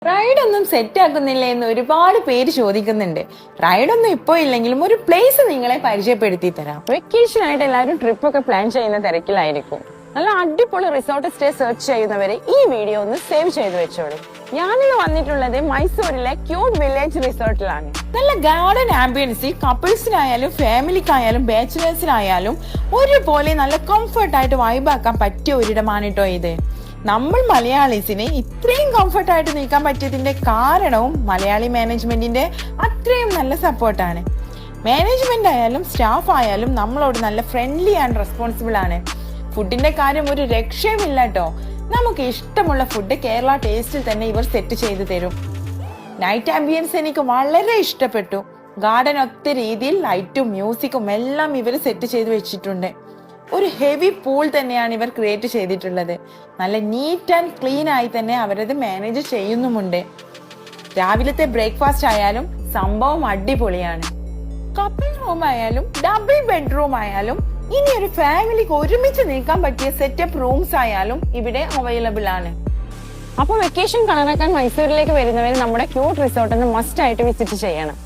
റൈഡൊന്നും set ആക്കുന്നില്ല എന്ന് ഒരുപാട് പേര് ചോദിക്കുന്നുണ്ട്. റൈഡൊന്നും ഇപ്പോ ഇല്ലെങ്കിലും ഒരു പ്ലേസ് നിങ്ങളെ പരിചയപ്പെടുത്തി തരാം. വെക്കേഷൻ ആയിട്ട് എല്ലാവരും ട്രിപ്പ് ഒക്കെ പ്ലാൻ ചെയ്യുന്ന തിരക്കിലായിരിക്കും. നല്ല അടിപൊളി റിസോർട്ട് സ്റ്റേ സെർച്ച് ചെയ്യുന്നവരെ ഈ വീഡിയോ ഒന്ന് സേവ് ചെയ്ത് വെച്ചോളൂ. ഞാനിന്ന് വന്നിട്ടുള്ളത് മൈസൂരിലെ ക്യൂട്ട് വില്ലേജ് റിസോർട്ടിലാണ്. നല്ല ഗാർഡൻ ആംബിയൻസിൽ കപ്പിൾസിനായാലും ഫാമിലിക്കായാലും ബാച്ചിലേഴ്സിനായാലും ഒരുപോലെ നല്ല കംഫർട്ടായിട്ട് വൈബാക്കാൻ പറ്റിയ ഒരിടമാണ് കേട്ടോ ഇത്. നമ്മൾ മലയാളീസിന് ഇത്രയും കംഫർട്ടായിട്ട് നിൽക്കാൻ പറ്റിയതിന്റെ കാരണവും മലയാളി മാനേജ്മെന്റിന്റെ അത്രയും നല്ല സപ്പോർട്ടാണ്. മാനേജ്മെന്റ് ആയാലും സ്റ്റാഫ് ആയാലും നമ്മളോട് നല്ല ഫ്രണ്ട്ലി ആൻഡ് റെസ്പോൺസിബിൾ ആണ്. ഫുഡിന്റെ കാര്യം ഒരു രക്ഷയുമില്ല കേട്ടോ. നമുക്ക് ഇഷ്ടമുള്ള ഫുഡ് കേരള ടേസ്റ്റിൽ തന്നെ ഇവർ സെറ്റ് ചെയ്ത് തരും. നൈറ്റ് ആംബിയൻസ് എനിക്ക് വളരെ ഇഷ്ടപ്പെട്ടു. ഗാർഡൻ ഒത്ത രീതിയിൽ ലൈറ്റും മ്യൂസിക്കും എല്ലാം ഇവർ സെറ്റ് ചെയ്ത് വെച്ചിട്ടുണ്ട്. ഒരു ഹെവി പൂൾ തന്നെയാണ് ഇവർ ക്രിയേറ്റ് ചെയ്തിട്ടുള്ളത്. നല്ല നീറ്റ് ആൻഡ് ക്ലീൻ ആയി തന്നെ അവരത് മാനേജ് ചെയ്യുന്നുമുണ്ട്. രാവിലത്തെ ബ്രേക്ക്ഫാസ്റ്റ് ആയാലും സംഭവം അടിപൊളിയാണ്. കപ്പിൾ റൂം ആയാലും ഡബിൾ ബെഡ്റൂം ആയാലും ഇനി ഒരു ഫാമിലിക്ക് ഒരുമിച്ച് നിൽക്കാൻ പറ്റിയ സെറ്റപ്പ് റൂംസ് ആയാലും ഇവിടെ അവൈലബിൾ ആണ്. അപ്പൊ വെക്കേഷൻ കളറാക്കാൻ മൈസൂരിലേക്ക് വരുന്നവർ നമ്മുടെ ക്യൂട്ട് റിസോർട്ടിന് മസ്റ്റ് ആയിട്ട് വിസിറ്റ് ചെയ്യണം.